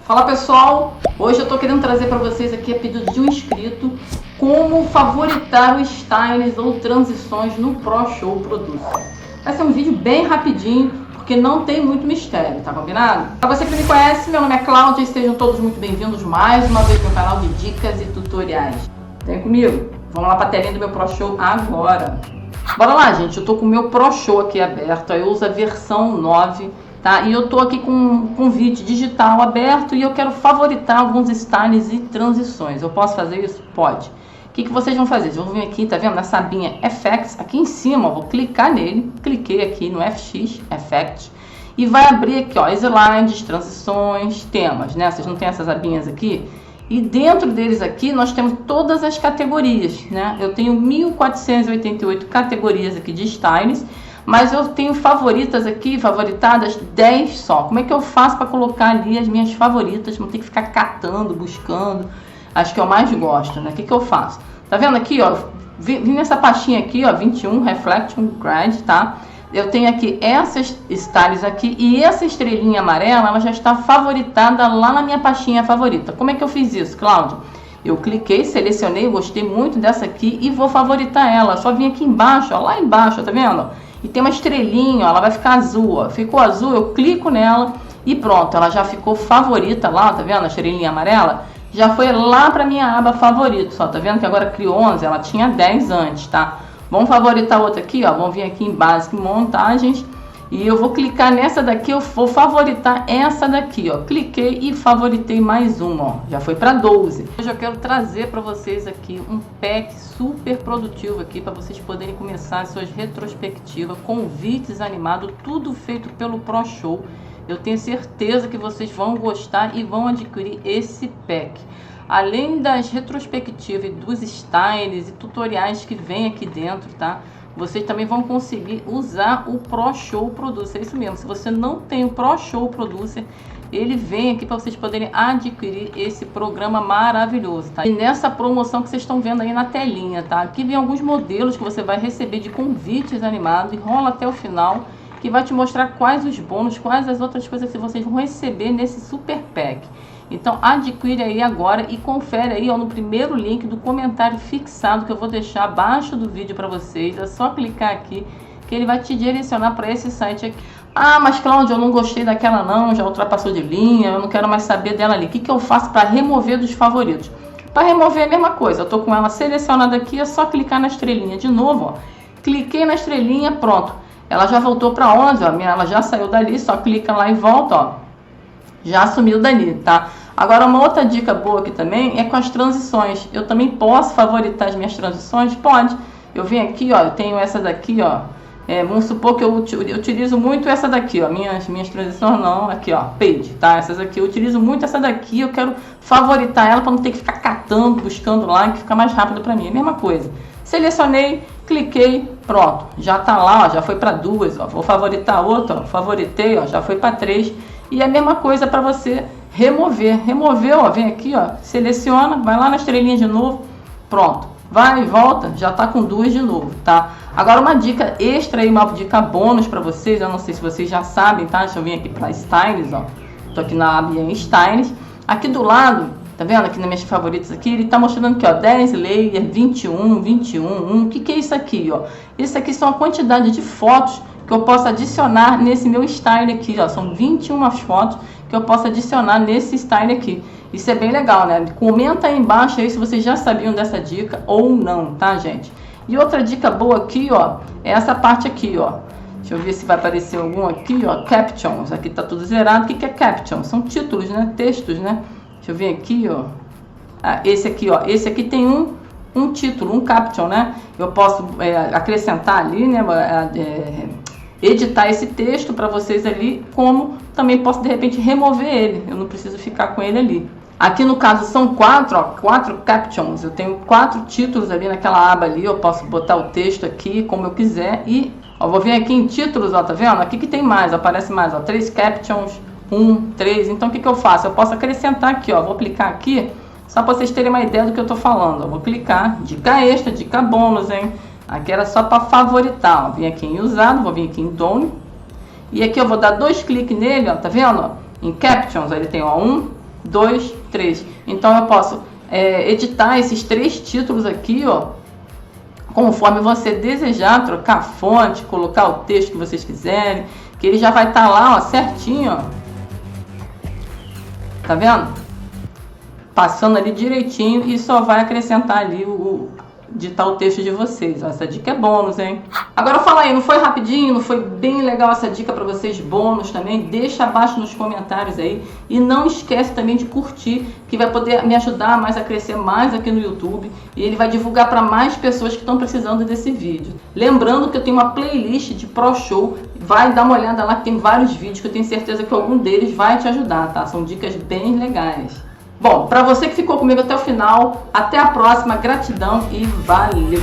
Fala pessoal, hoje eu tô querendo trazer para vocês aqui a pedido de um inscrito como favoritar o styles ou transições no ProShow Producer. Vai ser um vídeo bem rapidinho, porque não tem muito mistério, tá combinado? Para você que não me conhece, meu nome é Cláudia e sejam todos muito bem-vindos mais uma vez no canal de dicas e tutoriais. Vem comigo, vamos lá para a telinha do meu ProShow agora. Bora lá, gente, eu tô com o meu ProShow aqui aberto, eu uso a versão 9. Tá? E eu tô aqui com um convite digital aberto e eu quero favoritar alguns styles e transições. Eu posso fazer isso? Pode. O que vocês vão fazer? Vocês vão vir aqui, tá vendo? Nessa abinha Effects, aqui em cima, eu vou clicar nele. Cliquei aqui no FX, Effects. E vai abrir aqui, ó, slides, transições, temas, né? Vocês não tem essas abinhas aqui? E dentro deles aqui, nós temos todas as categorias, né? Eu tenho 1488 categorias aqui de styles. Mas eu tenho favoritas aqui, favoritadas 10 só. Como é que eu faço para colocar ali as minhas favoritas? Vou ter que ficar catando, buscando as que eu mais gosto, né? O que eu faço? Tá vendo aqui, ó? Vim nessa pastinha aqui, ó, 21, Reflection Grad, tá? Eu tenho aqui essas styles aqui e essa estrelinha amarela, ela já está favoritada lá na minha pastinha favorita. Como é que eu fiz isso, Cláudia? Eu cliquei, selecionei, gostei muito dessa aqui e vou favoritar ela. Só vim aqui embaixo, ó, lá embaixo, tá vendo? E tem uma estrelinha, ó, ela vai ficar azul, ó. Ficou azul, eu clico nela e pronto, ela já ficou favorita lá, tá vendo? A estrelinha amarela já foi lá pra minha aba favoritos, ó. Tá vendo que agora criou 11, ela tinha 10 antes, tá? Vamos favoritar outra aqui, ó. Vamos vir aqui em básico e montagens. E eu vou clicar nessa daqui, eu vou favoritar essa daqui, ó. Cliquei e favoritei mais uma, ó. Já foi para 12. Hoje eu quero trazer para vocês aqui um pack super produtivo aqui para vocês poderem começar as suas retrospectivas, convites animados, tudo feito pelo ProShow. Eu tenho certeza que vocês vão gostar e vão adquirir esse pack. Além das retrospectivas e dos styles e tutoriais que vem aqui dentro, tá? Vocês também vão conseguir usar o ProShow Producer, é isso mesmo. Se você não tem o ProShow Producer, ele vem aqui para vocês poderem adquirir esse programa maravilhoso, tá? E nessa promoção que vocês estão vendo aí na telinha, tá? Aqui vem alguns modelos que você vai receber de convites animados, enrola até o final, que vai te mostrar quais os bônus, quais as outras coisas que vocês vão receber nesse super pack. Então adquire aí agora e confere aí, ó, no primeiro link do comentário fixado que eu vou deixar abaixo do vídeo para vocês. É só clicar aqui que ele vai te direcionar para esse site aqui. Ah, mas Cláudia, eu não gostei daquela não, já ultrapassou de linha, eu não quero mais saber dela ali. O que eu faço para remover dos favoritos? Para remover é a mesma coisa, eu tô com ela selecionada aqui, é só clicar na estrelinha de novo, ó. Cliquei na estrelinha, pronto. Ela já voltou para 11, ó, ela já saiu dali, só clica lá e volta, ó. Já sumiu dali, tá? Agora, uma outra dica boa aqui também é com as transições. Eu também posso favoritar as minhas transições? Pode. Eu venho aqui, ó, eu tenho essa daqui, ó. Vamos supor que eu utilizo muito essa daqui, ó. Minhas transições não, aqui, ó, page, tá? Essas aqui, eu utilizo muito essa daqui, eu quero favoritar ela para não ter que ficar catando, buscando lá, que fica mais rápido para mim. É a mesma coisa. Selecionei, cliquei, pronto. Já tá lá, ó, já foi para 2, ó. Vou favoritar outra, ó. Favoritei, ó, já foi para 3. E a mesma coisa para você remover. Removeu, ó, vem aqui, ó, seleciona, vai lá na estrelinha de novo, pronto. Vai e volta, já tá com 2 de novo, tá? Agora uma dica extra aí, uma dica bônus para vocês, eu não sei se vocês já sabem, tá? Deixa eu vir aqui para Styles, ó. Tô aqui na abinha Styles. Aqui do lado, tá vendo? Aqui nas minhas favoritas aqui, ele tá mostrando aqui, ó, 10 layer, 21, 21, 1. O que é isso aqui, ó? Isso aqui são a quantidade de fotos que eu posso adicionar nesse meu style aqui, ó. São 21 fotos que eu posso adicionar nesse style aqui. Isso é bem legal, né? Comenta aí embaixo aí se vocês já sabiam dessa dica ou não, tá, gente? E outra dica boa aqui, ó, é essa parte aqui, ó. Deixa eu ver se vai aparecer algum aqui, ó. Captions. Aqui tá tudo zerado. O que é captions? São títulos, né? Textos, né? Deixa eu ver aqui, ó. Ah, esse aqui, ó. Esse aqui tem um título, um caption, né? Eu posso acrescentar ali, né? Editar esse texto para vocês ali, como também posso de repente remover ele, eu não preciso ficar com ele ali. Aqui no caso são 4 captions, eu tenho 4 títulos ali naquela aba ali, eu posso botar o texto aqui como eu quiser e ó, vou vir aqui em títulos, ó, tá vendo? Aqui que tem mais, aparece mais, ó, 3 captions, 1, 3, então o que eu faço? Eu posso acrescentar aqui, ó, vou clicar aqui, só para vocês terem uma ideia do que eu tô falando, eu vou clicar, dica extra, dica bônus, hein? Aqui era só para favoritar, ó. Vim aqui em usado, vou vir aqui em done. E aqui eu vou dar 2 cliques nele, ó, tá vendo? Ó? Em captions, ele tem ó, 1, 2, 3. Então eu posso editar esses 3 títulos aqui, ó, conforme você desejar, trocar a fonte, colocar o texto que vocês quiserem, que ele já vai estar lá, ó, certinho, ó. Tá vendo? Passando ali direitinho e só vai acrescentar ali digitar o texto de vocês. Essa dica é bônus, hein? Agora fala aí, não foi rapidinho? Não foi bem legal essa dica para vocês? Bônus também? Deixa abaixo nos comentários aí. E não esquece também de curtir, que vai poder me ajudar mais a crescer mais aqui no YouTube. E ele vai divulgar para mais pessoas que estão precisando desse vídeo. Lembrando que eu tenho uma playlist de Pro Show. Vai dar uma olhada lá que tem vários vídeos que eu tenho certeza que algum deles vai te ajudar, tá? São dicas bem legais. Bom, para você que ficou comigo até o final, até a próxima, gratidão e valeu!